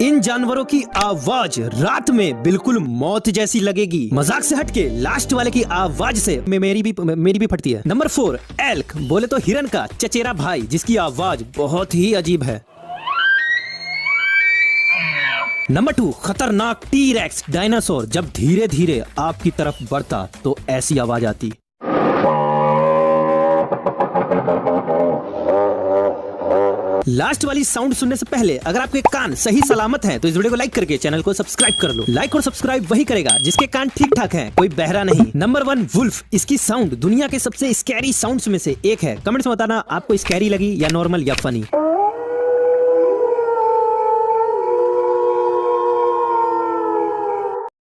इन जानवरों की आवाज रात में बिल्कुल मौत जैसी लगेगी। मजाक से हटके लास्ट वाले की आवाज से मेरी भी फटती है। नंबर 4, एल्क, बोले तो हिरन का चचेरा भाई, जिसकी आवाज बहुत ही अजीब है। नंबर 2, खतरनाक टी-रेक्स डायनासोर, जब धीरे धीरे आपकी तरफ बढ़ता तो ऐसी आवाज आती। लास्ट वाली साउंड सुनने से पहले अगर आपके कान सही सलामत हैं तो इस वीडियो को लाइक करके चैनल को सब्सक्राइब कर लो। लाइक और सब्सक्राइब वही करेगा जिसके कान ठीक ठाक हैं, कोई बहरा नहीं। नंबर 1, वुल्फ, इसकी साउंड दुनिया के सबसे स्कैरी साउंड्स में से एक है। कमेंट्स में बताना आपको स्कैरी लगी या नॉर्मल या फनी।